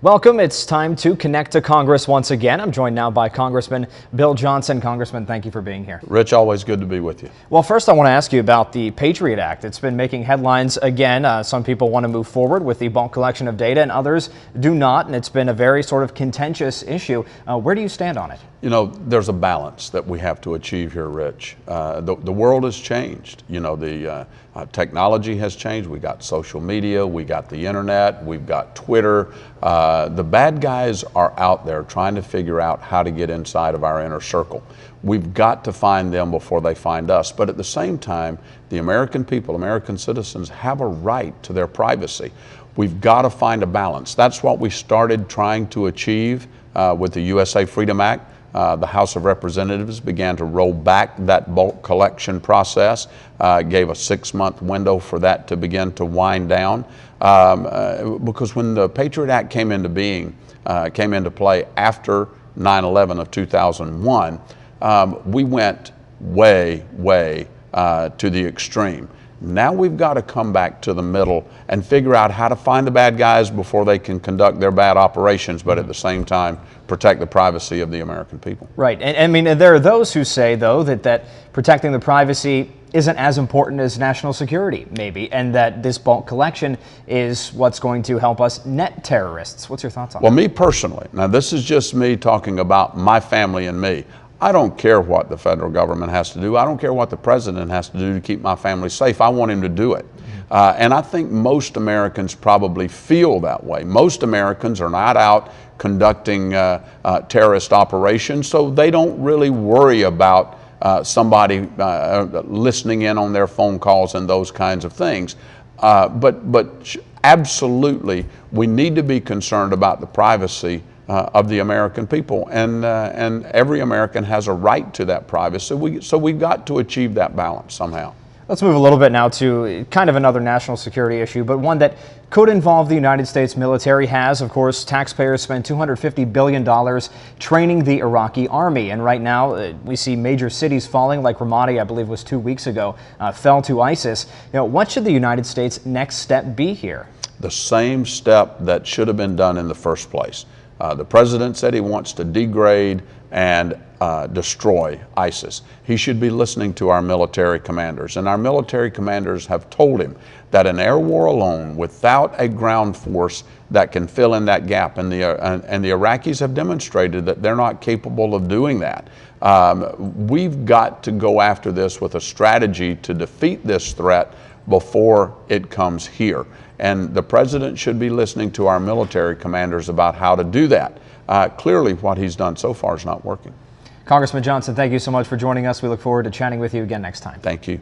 Welcome. It's time to connect to Congress once again. I'm joined now by Congressman Bill Johnson. Congressman, thank you for being here. Rich, always good to be with you. Well, first I want to ask you about the Patriot Act. It's been making headlines again. Some people want to move forward with the bulk collection of data and others do not, and it's been a very sort of contentious issue. Where do you stand on it? You know, there's a balance that we have to achieve here, Rich. The world has changed. You know, the technology has changed. We got social media, we got the internet, we've got Twitter. The bad guys are out there trying to figure out how to get inside of our inner circle. We've got to find them before they find us. But at the same time, the American people, American citizens, have a right to their privacy. We've got to find a balance. That's what we started trying to achieve with the USA Freedom Act. The House of Representatives began to roll back that bulk collection process, gave a 6-month window for that to begin to wind down. Because when the Patriot Act came into play after 9/11 of 2001, we went way to the extreme. Now we've got to come back to the middle and figure out how to find the bad guys before they can conduct their bad operations, but at the same time protect the privacy of the American people. Right. And I mean, there are those who say, though, that protecting the privacy isn't as important as national security, maybe, and that this bulk collection is what's going to help us net terrorists. What's your thoughts on that? Well, me personally, now this is just me talking about my family and me. I don't care what the federal government has to do. I don't care what the president has to do to keep my family safe. I want him to do it. And I think most Americans probably feel that way. Most Americans are not out conducting terrorist operations, so they don't really worry about somebody listening in on their phone calls and those kinds of things. But absolutely, we need to be concerned about the privacy of the American people, and every American has a right to that privacy. So we've got to achieve that balance somehow. Let's move a little bit now to kind of another national security issue, but one that could involve the United States military. Of course, taxpayers spend $250 billion training the Iraqi army, and right now we see major cities falling, like Ramadi, I believe was 2 weeks ago, fell to ISIS. What should the United States' next step be here? The same step that should have been done in the first place. The president said he wants to degrade and destroy ISIS. He should be listening to our military commanders, and our military commanders have told him that an air war alone, without a ground force that can fill in that gap, and the Iraqis have demonstrated that they're not capable of doing that. We've got to go after this with a strategy to defeat this threat before it comes here. And the president should be listening to our military commanders about how to do that. Clearly, what he's done so far is not working. Congressman Johnson, thank you so much for joining us. We look forward to chatting with you again next time. Thank you.